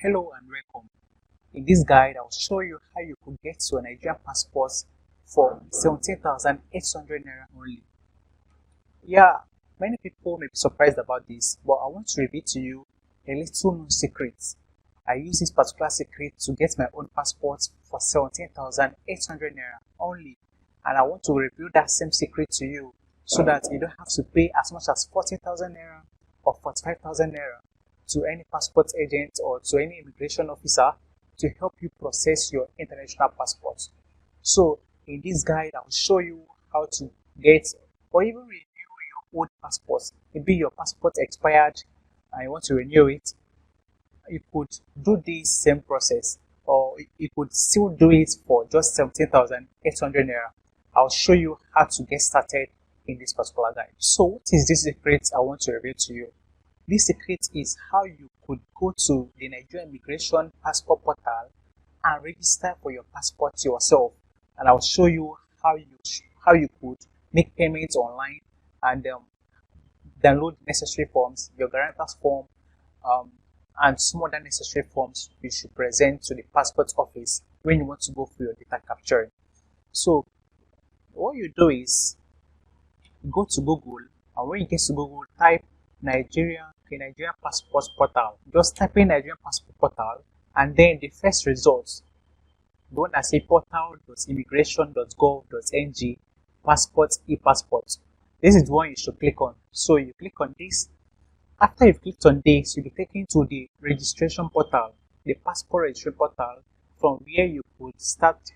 Hello and welcome. In this guide, I'll show you how you could get to a Nigerian passport for 17,800 naira only. Yeah, many people may be surprised about this, but I want to reveal to you a little known secret. I use this particular secret to get my own passport for 17,800 naira only, and I want to reveal that same secret to you so that you don't have to pay as much as 40,000 naira or 45,000 naira to any passport agent or to any immigration officer to help you process your international passport. So in this guide, I'll show you how to get or even renew your old passport. Maybe your passport expired and you want to renew it. You could do this same process, or you could still do it for just 17,800 naira. I'll show you how to get started in this particular guide. So what is this secret I want to reveal to you? This secret is how you could go to the Nigerian Immigration Passport portal and register for your passport yourself. And I'll show you how you could make payments online and download necessary forms, your guarantor's form, and some other necessary forms you should present to the passport office when you want to go for your data capturing. So what you do is go to Google, and when you get to Google, type Nigerian Passport portal. Just type in Nigerian Passport portal, and then the first results, the one that say portal.immigration.gov.ng passport e-passport. This is the one you should click on. So you click on this. After you've clicked on this, you'll be taken to the registration portal, the passport registration portal, from where you could start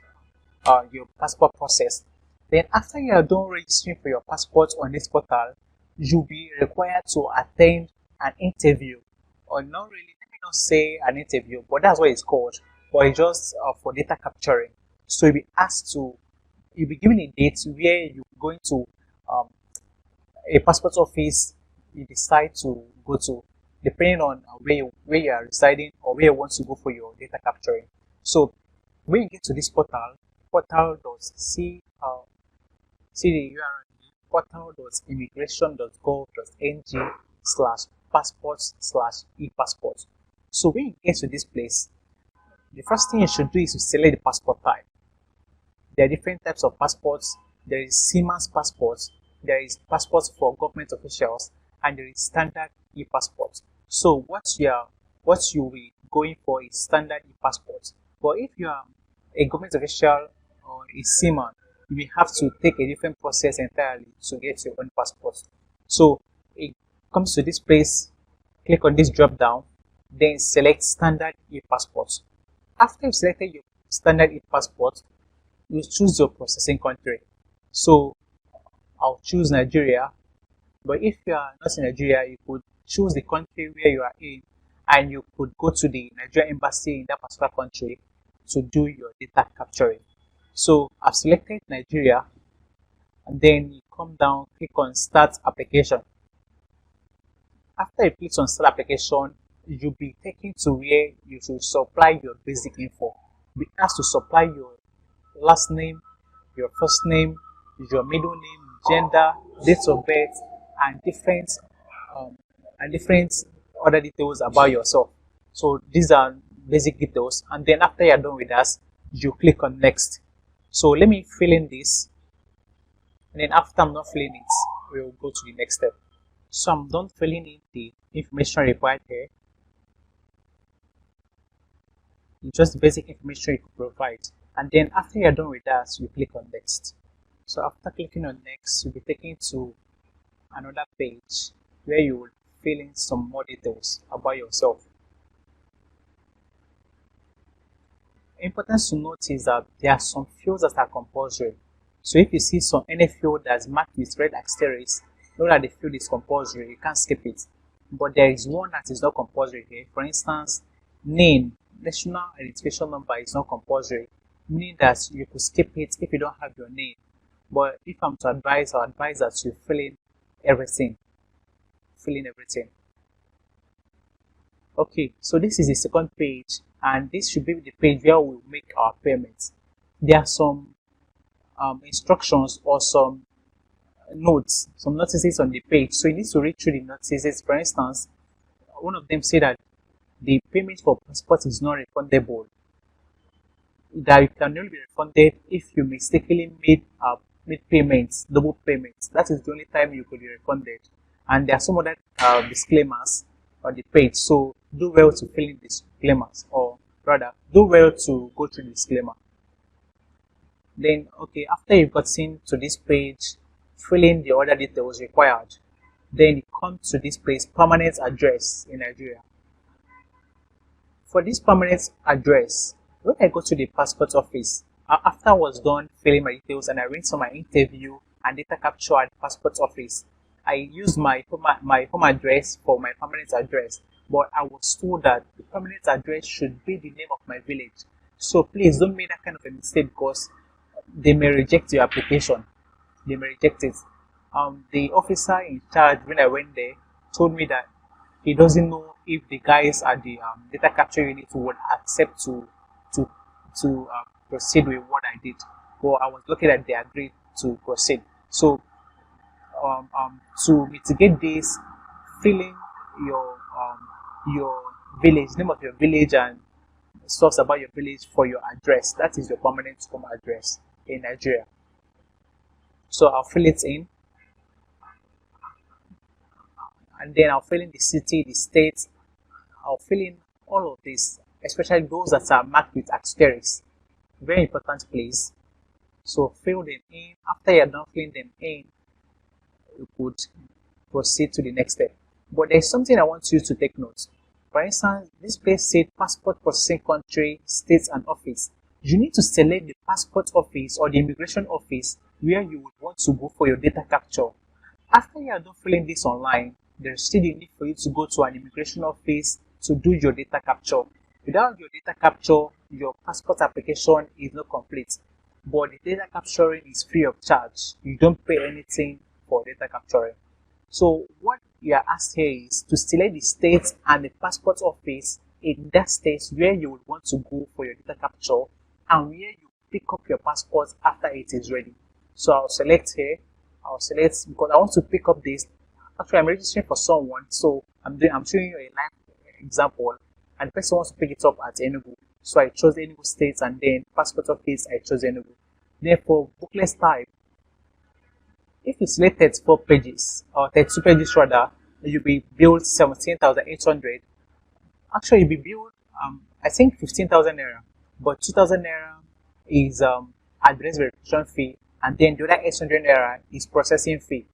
your passport process. Then after you are done registering for your passport on this portal, you'll be required to attend an interview, or not really, let me not say an interview, but that's what it's called, but it's just for data capturing. So you'll be given a date where you're going to a passport office you decide to go to, depending on where you are residing or where you want to go for your data capturing. So when you get to this portal.see the URL, portal.immigration.gov.ng/passport/e-passport. So when you get to this place, the first thing you should do is to select the passport type. There are different types of passports. There is Seaman's passport, there is passports for government officials, and there is standard e-passport. So what you'll be going for is standard e-passport. But if you are a government official or a seaman, you will have to take a different process entirely to get your own passport. So it comes to this place, click on this drop down, then select standard e-passport. After you've selected your standard e-passport, you choose your processing country. So I'll choose Nigeria, but if you are not in Nigeria, you could choose the country where you are in, and you could go to the Nigerian embassy in that particular country to do your data capturing. So I've selected Nigeria, and then you come down, click on Start Application. After you click on Start Application, you'll be taken to where you should supply your basic info. You'll be asked to supply your last name, your first name, your middle name, gender, date of birth, and different other details about yourself. So these are basic details, and then after you're done with that, you click on Next. So let me fill in this, and then after I'm not filling it, we'll go to the next step. So I'm done filling in the information required here. It's just basic information you could provide, and then after you're done with that, you click on Next. So after clicking on Next, you'll be taken to another page where you will fill in some more details about yourself. Important to note is that there are some fields that are compulsory. So if you see any field that's marked with red asterisk, know that the field is compulsory, you can't skip it. But there is one that is not compulsory here. For instance, name, national identification number is not compulsory, meaning that you could skip it if you don't have your name. But if I'm to advise, I'll advise that you fill in everything. Okay, so this is the second page, and this should be the page where we'll make our payments. There are some instructions or some notices on the page, so you need to read through the notices. For instance, one of them say that the payment for passport is not refundable. That you can only be refunded if you mistakenly made payments, double payments. That is the only time you could be refunded. And there are some other disclaimers on the page, so do well to fill in disclaimers, or rather, do well to go through the disclaimer. Then, okay, after you've gotten to this page, fill in the other details required. Then you come to this place, permanent address in Nigeria. For this permanent address, when I go to the passport office, after I was done filling my details and I went to my interview and data capture at the passport office, I used my home address for my permanent address, but I was told that the permanent address should be the name of my village. So please don't make that kind of a mistake, because they may reject your application. They may reject it. The officer in charge, when I went there, told me that he doesn't know if the guys at the data capture unit would accept to proceed with what I did. But I was lucky that they agreed to proceed. So to mitigate this, fill in your village, name of your village, and stuff about your village for your address. That is your permanent home address in Nigeria. So I'll fill it in, and then I'll fill in the city, the state. I'll fill in all of this, especially those that are marked with asterisks. Very important, please. So fill them in. After you're done filling them in, you could proceed to the next step. But there's something I want you to take note. For instance, this place said passport processing country, state, and office. You need to select the passport office or the immigration office where you would want to go for your data capture. After you are done filling this online, there's still the need for you to go to an immigration office to do your data capture. Without your data capture, your passport application is not complete. But the data capturing is free of charge. You don't pay anything for data capturing. So what you are asked here is to select the state and the passport office in that state where you would want to go for your data capture, and where you pick up your passport after it is ready. So I'll select here. I'll select because I want to pick up this. Actually, I'm registering for someone, so I'm showing you a live example, and the person wants to pick it up at Enugu. So I chose Enugu State, and then passport office, I chose Enugu. Then for booklet type, if you select 34 pages, or 32 pages rather, you'll be billed 17,800. Actually, you'll be billed, I think 15,000 naira, but 2,000 naira is address verification fee, and then the other 800 naira is processing fee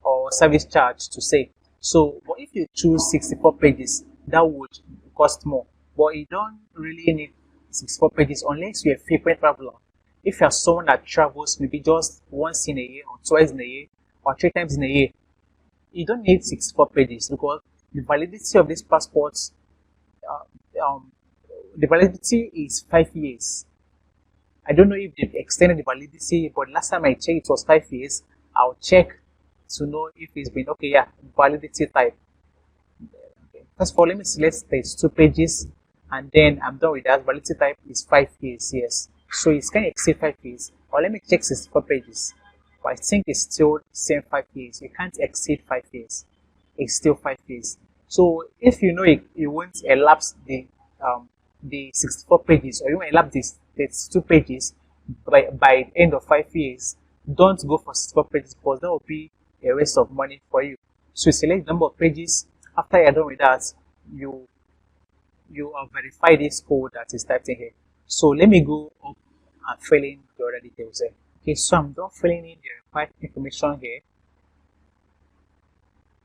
or service charge to say. So, but if you choose 64 pages, that would cost more. But you don't really need 64 pages unless you're a frequent traveler. If you're someone that travels maybe just once in a year, or twice in a year, or 3 times in a year, you don't need 64 pages, because the validity of these passports, the validity is 5 years. I don't know if they've extended the validity, but last time I checked it was 5 years. I'll check to know if it's been okay. Yeah, validity type. Okay. First of all, let me select 32 pages, and then I'm done with that. Validity type is 5 years. Yes, so it's going to exceed 5 years. Or let me check 64 pages. But I think it's still same 5 years. You can't exceed 5 years. It's still 5 years. So if you know you won't elapse the 64 pages, or you won't elapse this 32 pages by the end of 5 years, don't go for 64 pages, because that will be a waste of money for you. So you select the number of pages. After you're done with that, you verify this code that is typed in here. So let me go up and fill in the other details here. Okay, so I'm done filling in the required information here.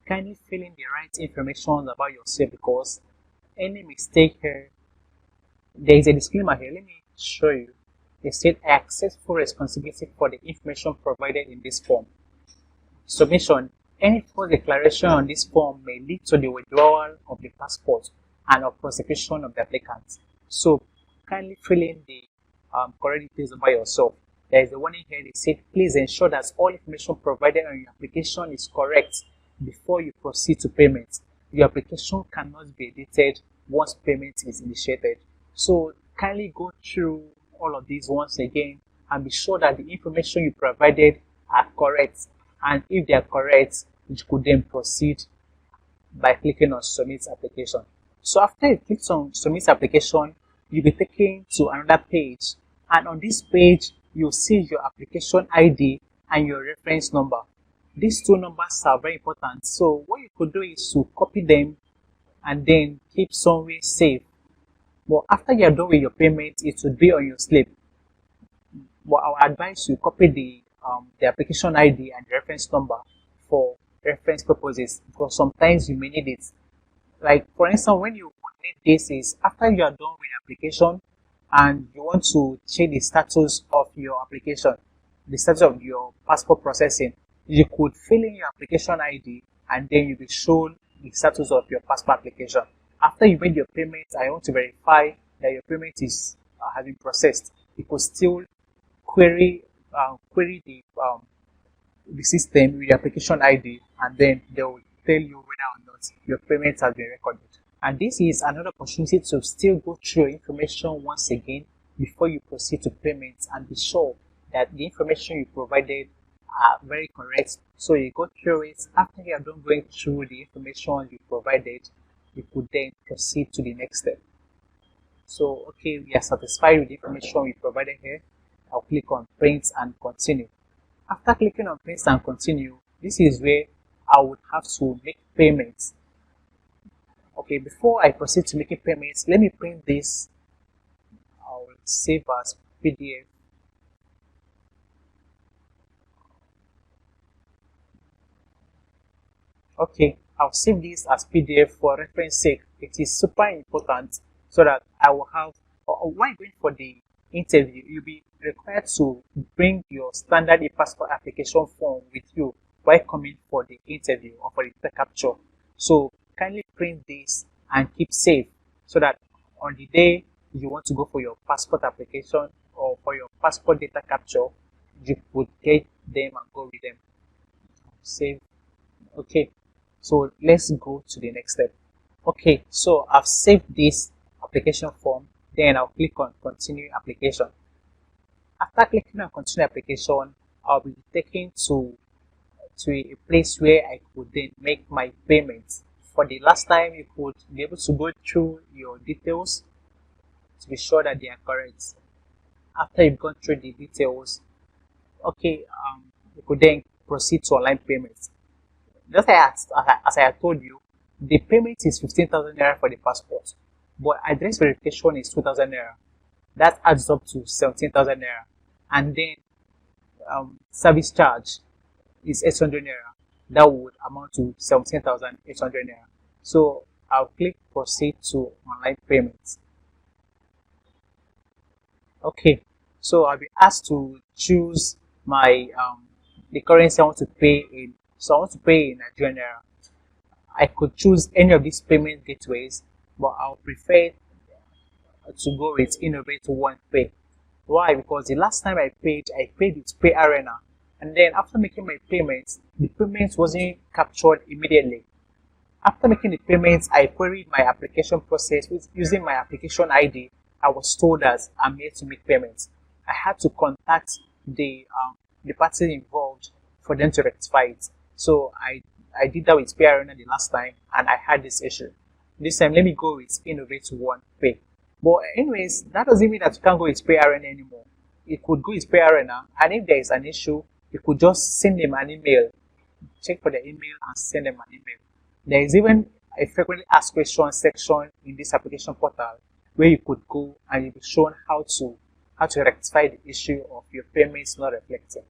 Kindly fill in the right information about yourself, because any mistake here, there is a disclaimer here. Let me show you. It said, I accept full responsibility for the information provided in this form. Submission. Any false declaration on this form may lead to the withdrawal of the passport and of prosecution of the applicant. So kindly fill in the correct details about yourself. There is a warning here. They said, please ensure that all information provided on your application is correct before you proceed to payment. Your application cannot be edited once payment is initiated. So kindly go through all of these once again and be sure that the information you provided are correct. And if they are correct, you could then proceed by clicking on submit application. So after you click on submit application, you'll be taken to another page, and on this page you'll see your application ID and your reference number. These two numbers are very important, so what you could do is to copy them and then keep somewhere safe. But after you're done with your payment, it would be on your slip. But I would advise you copy the application ID and reference number for reference purposes, because sometimes you may need it. Like for instance, when you would need this is after you are done with the application and you want to check the status of your application, the status of your passport processing, you could fill in your application ID and then you'll be shown the status of your passport application. After you made your payment, I want to verify that your payment is has been processed. You could still query the system with the application ID, and then they will tell you whether or not your payment has been recorded. And this is another opportunity to still go through your information once again before you proceed to payments, and be sure that the information you provided are very correct. So you go through it. After you are done going through the information you provided, you could then proceed to the next step. So okay, we are satisfied with the information we provided here. I'll click on print and continue. After clicking on print and continue, this is where I would have to make payments. Okay, before I proceed to making payments, let me print this. I'll save as PDF. Okay, I'll save this as PDF for reference sake. It is super important so that I will have, or while going for the interview, you'll be required to bring your standard e-passport application form with you while coming for the interview or for the data capture. So kindly print this and keep safe so that on the day you want to go for your passport application or for your passport data capture, you would get them and go with them. Save. Okay, so let's go to the next step. Okay, so I've saved this application form, then I'll click on continue application. After clicking on continue application, I'll be taken to a place where I could then make my payments. For the last time, you could be able to go through your details to be sure that they are correct. After you've gone through the details, okay, you could then proceed to online payments. Just as I had told you, the payment is 15,000 naira for the passport, but address verification is 2,000 naira. That adds up to 17,000 naira, and then service charge is 800 naira. That would amount to 17,800 naira. So I'll click proceed to online payments. Okay, so I'll be asked to choose my the currency I want to pay in. So I want to pay in Nigerian naira. I could choose any of these payment gateways, but I'll prefer to go with Innovate One Pay. Why? Because the last time I paid with Pay Arena, and then after making my payments, the payment wasn't captured immediately. After making the payments, I queried my application process using my application ID. I was told that I'm here to make payments. I had to contact the party involved for them to rectify it. So I did that with Pay Arena the last time, and I had this issue. This time, let me go with Innovate One Pay. But anyways, that doesn't mean that you can't go with Pay Arena anymore. You could go with Pay Arena, and if there is an issue, you could just send them an email. Check for the email and send them an email. There is even a frequently asked questions section in this application portal where you could go and you'll be shown how to rectify the issue of your payments not reflecting.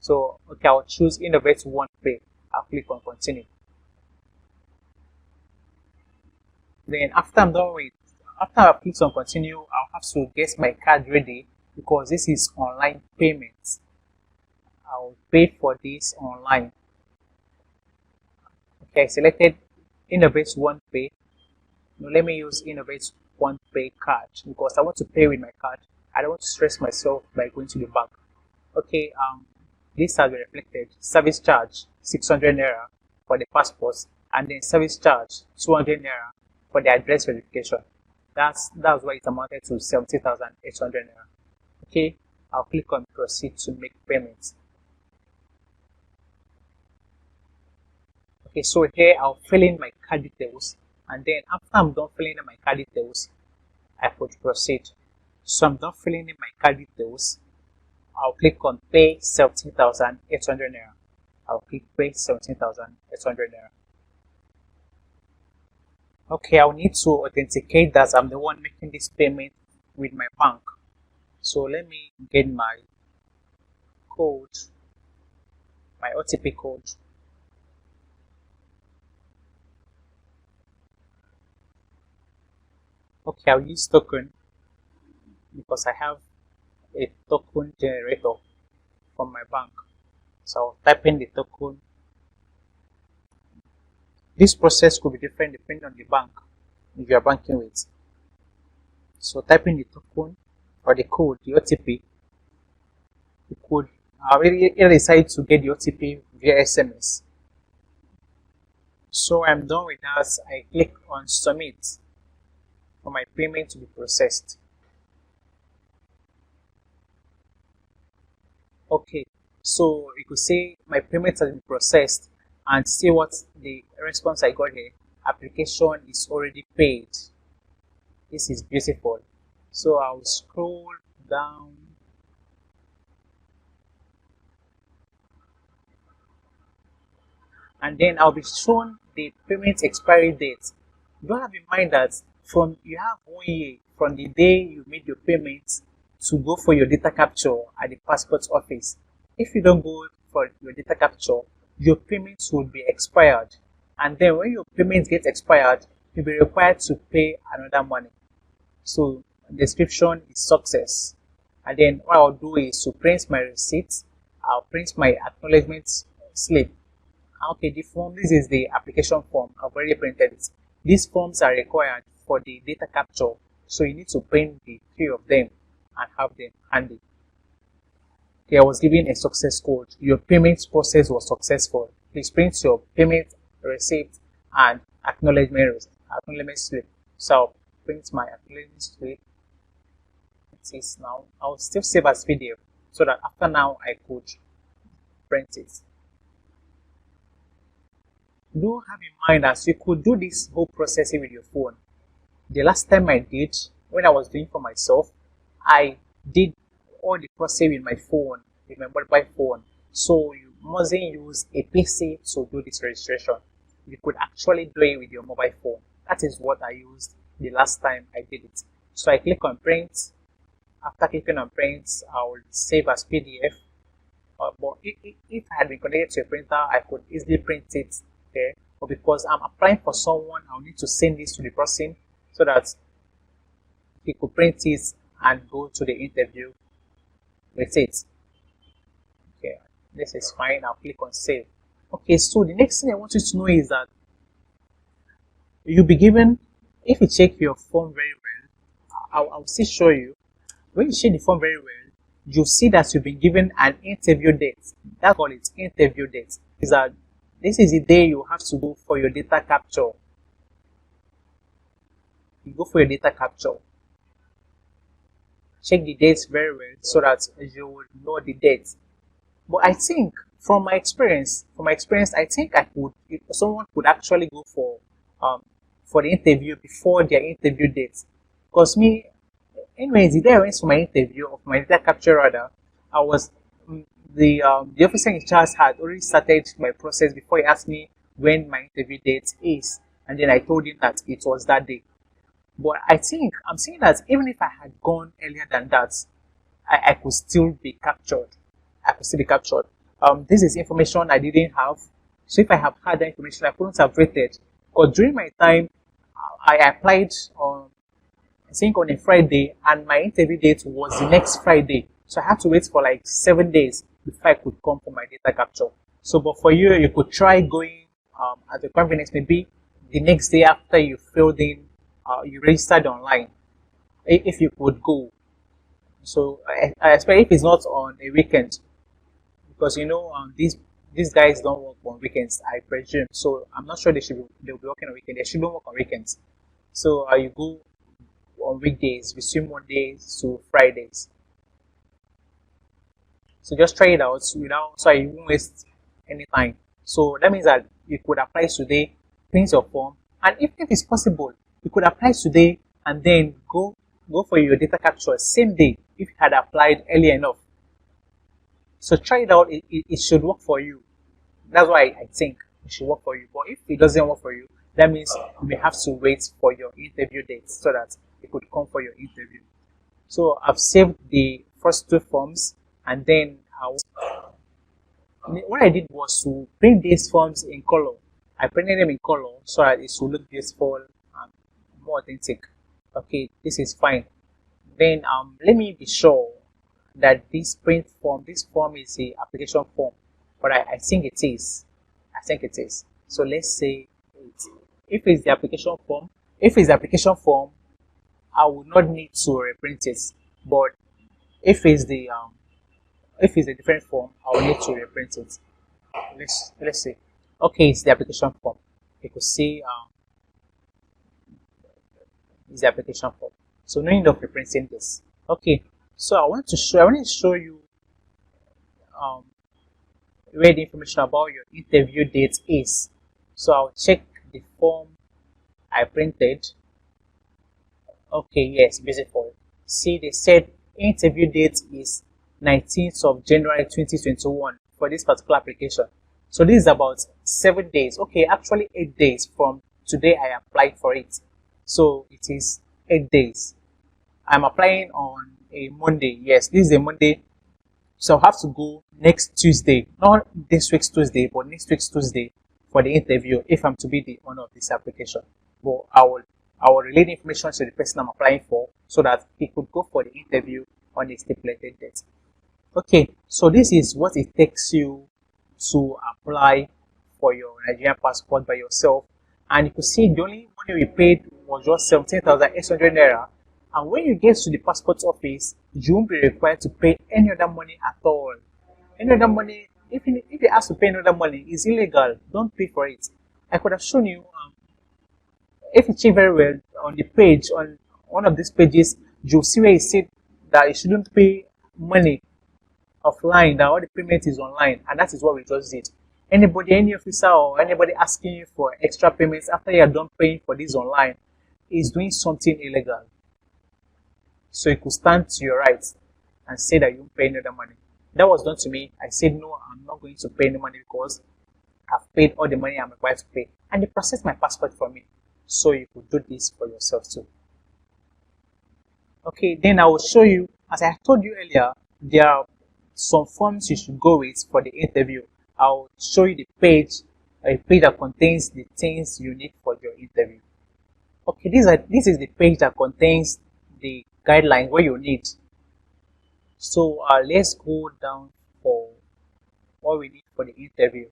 So okay, I'll choose Innovate One Pay. I'll click on continue. Then after I've clicked on continue, I'll have to get my card ready because this is online payments. I'll pay for this online. Okay, I selected Innovate One Pay. Now let me use Innovate One Pay card because I want to pay with my card. I don't want to stress myself by going to the bank. Okay, this has been reflected. Service charge 600 naira for the passports, and then service charge 200 naira for the address verification. That's why it amounted to 70,800 naira. Okay, I'll click on proceed to make payments. Okay, so here I'll fill in my card details. And then after I'm done filling in my card details, I could proceed. So I'm done filling in my card details. I'll click on pay 17,800 naira. I'll click pay 17,800 naira. Okay, I'll need to authenticate that I'm the one making this payment with my bank. So let me get my code, my OTP code. Okay, I'll use token because I have a token generator from my bank. So I'll type in the token. This process could be different depending on the bank if you are banking with. So type in the token or the code, the OTP. You could either decide to get the OTP via SMS. So I'm done with that. I click on submit for my payment to be processed. Okay, so you could say my payment has been processed and see what the response I got here. Application is already paid. This is beautiful. So I'll scroll down. And then I'll be shown the payment expiry date. Do have in mind that you have 1 year from the day you made your payment to go for your data capture at the passport office. If you don't go for your data capture, your payments will be expired. And then when your payment gets expired, you'll be required to pay another money. So the description is success. And then what I'll do is to print my receipt. I'll print my acknowledgement slip. Okay, the form, this is the application form. I've already printed it. These forms are required for the data capture. So you need to print the 3 of them and have them handy. Okay, I was given a success code. Your payment process was successful. Please print your payment receipt and acknowledgement slip. So I'll print my acknowledgement slip. It is now. I'll still save as PDF so that after now I could print it. Do have in mind that you could do this whole processing with your phone. The last time I did, when I was doing for myself, I did all the processing with my phone, with my mobile phone. So you mustn't use a PC to do this registration. You could actually do it with your mobile phone. That is what I used the last time I did it. So I click on print. After clicking on print, I will save as PDF. But if I had been connected to a printer, I could easily print it there. But because I'm applying for someone, I'll need to send this to the person so that he could print it and go to the interview with it. Okay, this is fine. I'll click on save. Okay, so the next thing I want you to know is that you'll be given, if you check your form very well, I'll still show you. When you check the form very well, you'll see that you've been given an interview date. That's what it's interview date. Is that this is the day you have to go for your data capture. You go for your data capture. Check the dates very well so that you will know the dates. But I think from my experience, I think someone could actually go for the interview before their interview date. Because me, anyways, the day I went for my interview of my data capture rather, I was the officer in charge had already started my process before he asked me when my interview date is, and then I told him that it was that day. But I think I'm saying that even if I had gone earlier than that, I could still be captured. This is information I didn't have. So if I have had that information, I couldn't have waited. Because during my time, I applied on, I think on a Friday, and my interview date was the next Friday. So I had to wait for like 7 days before I could come for my data capture. So, but for you, you could try going at the convenience, maybe the next day after you filled in, you registered online, if you could go. So I expect if it's not on a weekend, because you know these guys don't work on weekends, I presume. So I'm not sure they'll be working on weekends. They shouldn't work on weekends. So you go on weekdays between Mondays to Fridays. So just try it out so you won't waste any time. So that means that you could apply today, print your form, And if it's possible, you could apply today and then go for your data capture same day if you had applied early enough. So try it out. It should work for you. That's why I think it should work for you. But if it doesn't work for you, that means you may have to wait for your interview date so that it could come for your interview. So I've saved the first two forms, and then what I did was to print these forms in color. I printed them in color so that it should look beautiful and more authentic. Okay, this is fine. Then let me be sure that this form is the application form, but I think it is. I think it is. So let's say if it's the application form, I will not need to reprint it. But if it's the if it's a different form, I will need to reprint it. Let's see. Okay, it's the application form. You could see it's the application form. So no need of reprinting this. Okay, so I want to show you where the information about your interview date is. So I'll check the form I printed. Okay, yes, beautiful. See, they said interview date is 19th of January 2021 for this particular application. So this is about 7 days. Okay, actually 8 days from today I applied for it. So it is 8 days. I'm applying on a Monday. Yes, this is a Monday. So I'll have to go next Tuesday. Not this week's Tuesday, but next week's Tuesday for the interview if I'm to be the owner of this application. But I will relay the information to the person I'm applying for so that he could go for the interview on a stipulated date. Okay, so this is what it takes you to apply for your Nigerian passport by yourself. And you could see the only money we paid was just 17,800 naira. And when you get to the passport office, you won't be required to pay any other money at all. Any other money, if you ask to pay any other money, it's illegal. Don't pay for it. I could have shown you, if you check very well on the page, on one of these pages, you'll see where it said that you shouldn't pay money offline, that all the payment is online, and that is what we just did. Any officer or anybody asking you for extra payments after you are done paying for this online is doing something illegal. So you could stand to your right and say that you won't pay any other money. That was done to me. I said no, I'm not going to pay any money because I've paid all the money I'm required to pay, and they processed my passport for me. So you could do this for yourself too. Okay, then I will show you, as I told you earlier, there are some forms you should go with for the interview. I'll show you the page, a page that contains the things you need for your interview. Okay, this is the page that contains the guidelines what you need. So let's go down for what we need for the interview.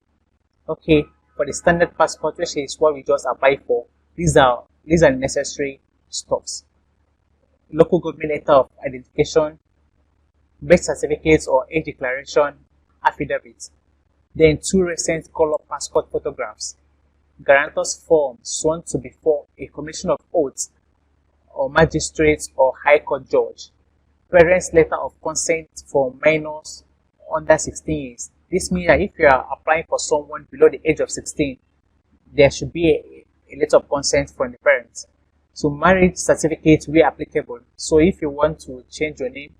Okay, for the standard passport, which is what we just applied for, these are necessary stuffs. Local government letter of identification, birth certificates or age declaration, affidavits. Then 2 recent color passport photographs, guarantor's form sworn to before a commission of oaths or magistrate or high court judge, parents' letter of consent for minors under 16 years. This means that if you are applying for someone below the age of 16, there should be a letter of consent from the parents. So marriage certificate where applicable. So if you want to change your name,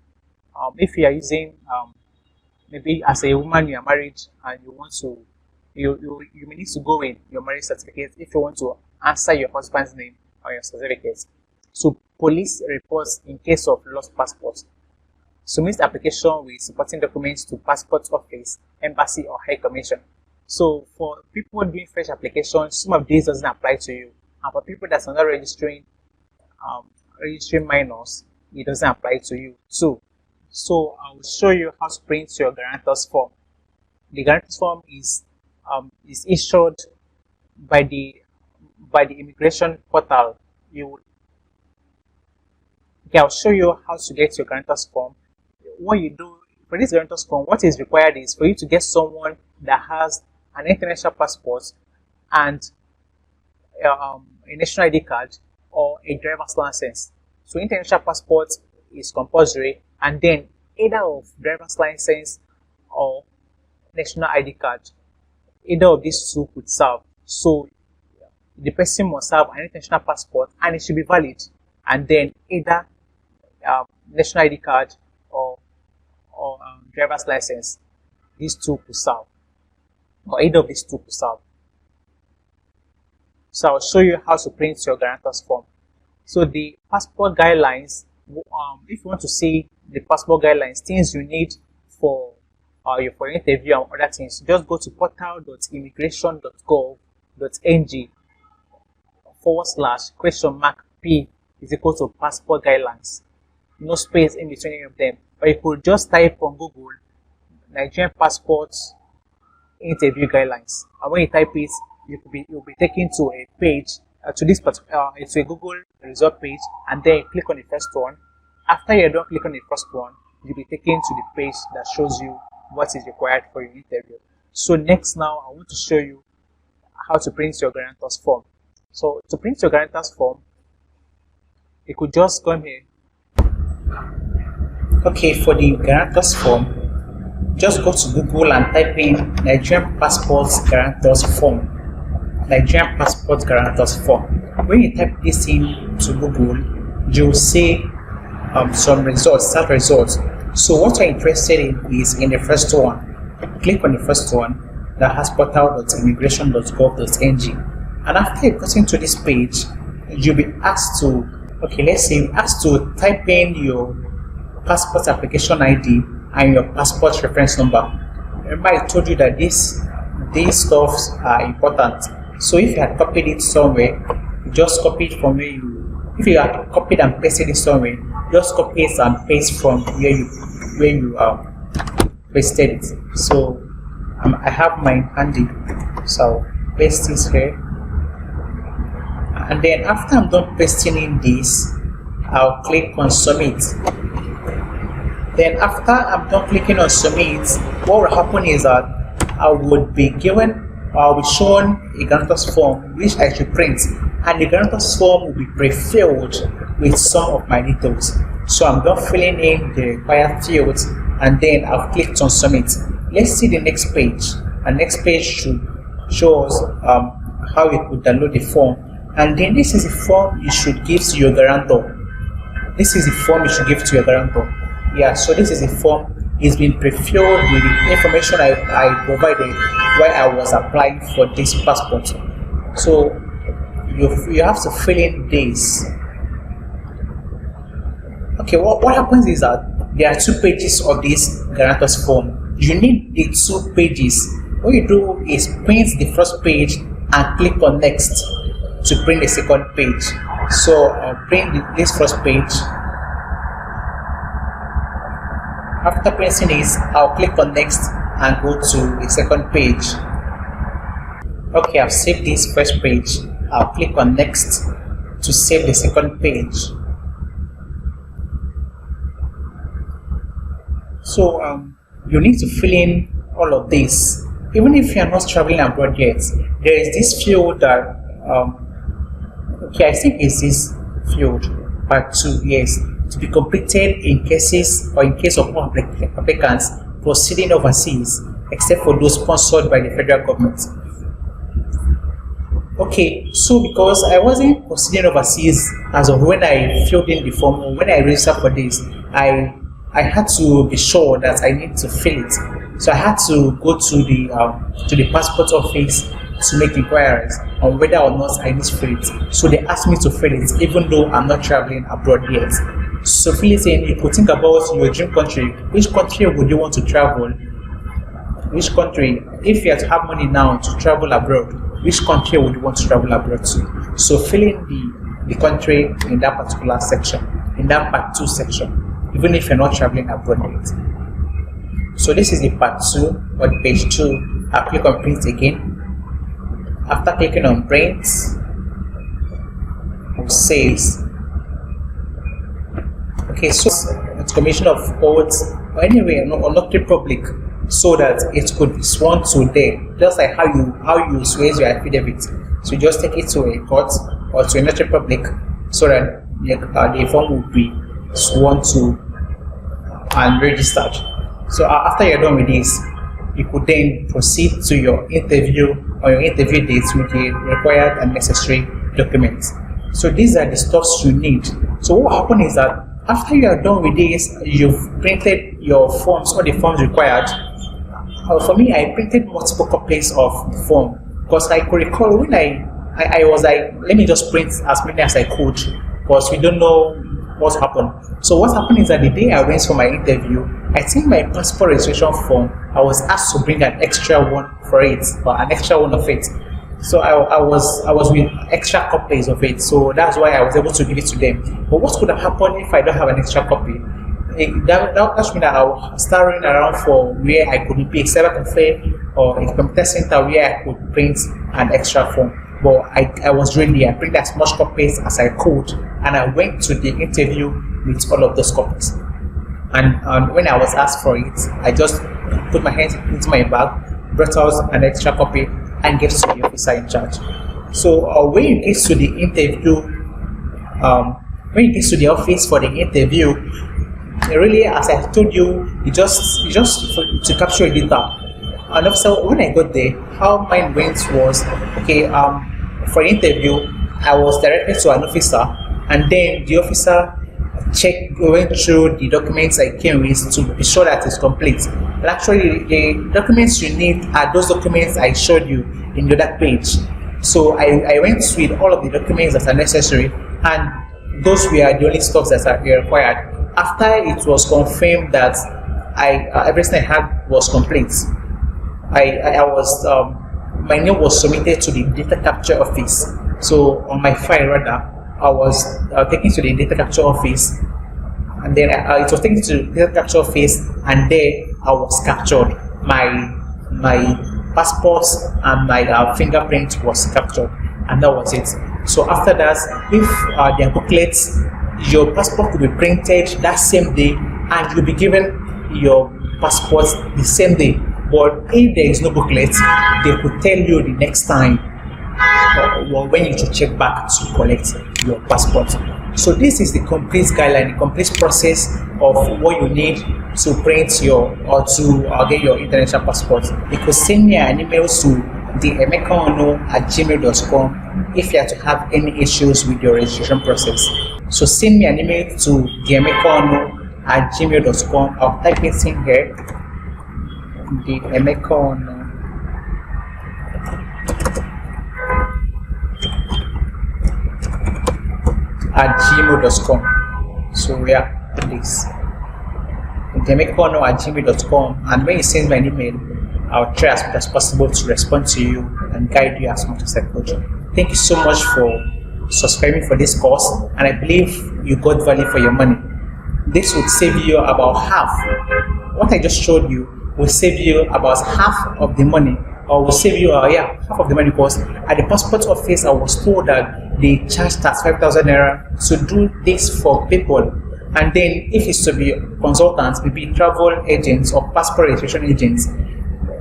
if you are using maybe as a woman you are married and you want to, you may need to go in your marriage certificate if you want to answer your husband's name on your certificate. So police reports in case of lost passports. Submit application with supporting documents to passport office, embassy or high commission. So for people doing fresh applications, some of these doesn't apply to you. And for people that are not registering minors, it doesn't apply to you too. So I will show you how to print your guarantor's form. The guarantor's form is issued by the immigration portal. I'll show you how to get your guarantor's form. What you do for this guarantor's form, what is required is for you to get someone that has an international passport and a national ID card or a driver's license. So international passport is compulsory, and then either of driver's license or national ID card, either of these two could serve. So the person must have an international passport and it should be valid, and then either national ID card or driver's license. These two could serve, or either of these two could serve. So I'll show you how to print your guarantor's form. So the passport guidelines, if you want to see the passport guidelines, things you need for your interview and other things, just go to portal.immigration.gov.ng/?P is equal to passport guidelines. No space in between any of them. Or you could just type on Google Nigerian Passport interview guidelines. And when you type it, you'll be taken to a page, to this particular, it's a Google result page, and then you click on the first one. After you're done clicking on the first one, you'll be taken to the page that shows you what is required for your interview. So next, now I want to show you how to print your guarantor's form. So to print your guarantor's form, you could just come here. Okay, for the guarantor's form, just go to Google and type in Nigerian Passport Guarantor's Form. Nigerian Passport Guarantor's Form. When you type this in to Google, you'll see some results, search results. So what you're interested in is in the first one. Click on the first one that has portal.immigration.gov.ng. And after you get into this page, you'll be asked to, let's say asked to type in your passport application ID and your passport reference number. Remember I told you that these stuffs are important. So if you had copied it somewhere, you just copy it from where you, if you had copied and pasted it somewhere, just copy it and paste from where you pasted it. So I have mine handy, so I'll paste this here. And then after I'm done pasting in this, I'll click on submit. Then after I'm done clicking on submit, what will happen is that I'll be shown a guarantor's form which I should print, and the guarantor's form will be pre-filled with some of my details. So I'm done filling in the required fields, and then I've clicked on submit. Let's see the next page. And next page should show us how you could download the form. And then this is the form you should give to your guarantor. This is the form you should give to your guarantor. Yeah, so this is a form. It's been pre-filled with the information I provided while I was applying for this passport. So you have to fill in this. Okay, what happens is that there are 2 pages of this guarantor's form. You need the 2 pages. What you do is print the first page and click on next to print the second page. So I'll print this first page. After printing this, I'll click on next and go to the second page. Okay, I've saved this first page. I'll click on next to save the second page. So you need to fill in all of this. Even if you are not traveling abroad yet, there is this field that, I think it's this field, part 2, yes, to be completed in case of all applicants proceeding overseas, except for those sponsored by the federal government. Okay, so because I wasn't proceeding overseas as of when I filled in the form, or when I registered for this, I had to be sure that I need to fill it. So I had to go to the passport office to make inquiries on whether or not I need to fill it. So they asked me to fill it, even though I'm not traveling abroad yet. So fill it in. You could think about your dream country. Which country would you want to travel? Which country, if you have to have money now to travel abroad, which country would you want to travel abroad to? So fill in the country in that particular section, in that part 2 section, even if you're not traveling abroad yet. So this is the part 2 or the page 2. I'll click on print again. After clicking on print, it says, okay, so it's Commission of Courts or anyway, or Notary Public, so that it could be sworn to there, just like how you swear your affidavit. So you just take it to a court or to a Notary Public, so that the form will be sworn to and registered. So after you're done with this, you could then proceed to your interview on your interview dates with the required and necessary documents. So these are the stuffs you need. So what will happen is that after you are done with this, you've printed your forms, all the forms required. For me, I printed multiple copies of the form because I could recall when I was like, let me just print as many as I could because we don't know what happened. So what happened is that the day I went for my interview, I think my passport registration form, I was asked to bring an extra one for it, or an extra one of it. So I was with extra copies of it. So that's why I was able to give it to them. But what could have happened if I don't have an extra copy? That means that I was starting around for where I could be a cyber cafe or a computer center where I could print an extra form. But I was ready. I printed as much copies as I could, and I went to the interview with all of those copies. And when I was asked for it, I just put my hands into my bag, brought out an extra copy, and gave to the officer in charge. So when you get to the interview, when you get to the office for the interview, really, as I told you, you just to capture data. And also, when I got there, how mine went was, okay, for interview, I was directed to an officer, and then the officer went through the documents I came with to be sure that it's complete. And actually, the documents you need are those documents I showed you in the other page. So I went with all of the documents that are necessary, and those were the only stuff that are required. After it was confirmed that everything I had was complete, my name was submitted to the data capture office. So on my file rather, I was taken to the data capture office, and then it was taken to the data capture office, and there I was captured. My passport and my fingerprint was captured, and that was it. So after that, if there are booklets, your passport could be printed that same day, and you'll be given your passport the same day. But if there is no booklet, they could tell you the next time or when you should check back to collect your passport. So this is the complete guideline, the complete process of what you need to print or to get your international passport. You could send me an email to theemekaono@gmail.com if you have to have any issues with your registration process. So send me an email to theemekaono@gmail.com. I'll type it in here. theemekaono@gmail.com. So yeah, please. theemekaono@gmail.com, and when you send me an email, I'll try as much as possible to respond to you and guide you as much as I could. Thank you so much for subscribing for this course, and I believe you got value for your money. This would save you about half. What I just showed you will save you about half of the money, or will save you half of the money, because at the passport office I was told that they charge that 5,000 naira to do this for people. And then if it's to be consultants, maybe travel agents or passport registration agents,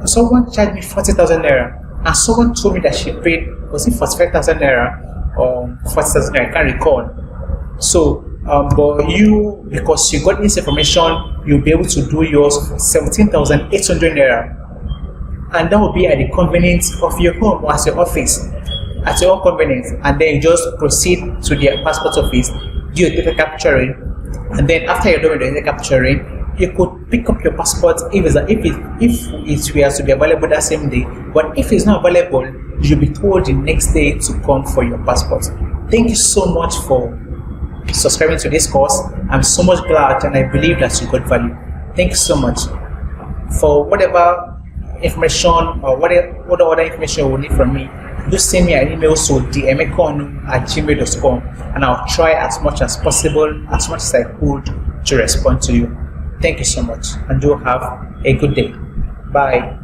someone charged me 40,000 naira, and someone told me that she paid, was it 45,000 naira or 40,000 naira, I can't recall. So but you, because you got this information, you'll be able to do yours for 17,800 naira, and that will be at the convenience of your home or at your office, at your own convenience. And then you just proceed to the passport office, do your data capturing, and then after you're done with the data capturing, you could pick up your passport if it were to be available that same day. But if it's not available, you'll be told the next day to come for your passport. Thank you so much for subscribing to this course. I'm so much glad, and I believe that you got value. Thank you so much. For whatever information or what other information you will need from me, do send me an email to theemekaono@gmail.com, and I'll try as much as possible, as much as I could, to respond to you. Thank you so much, and do have a good day. Bye.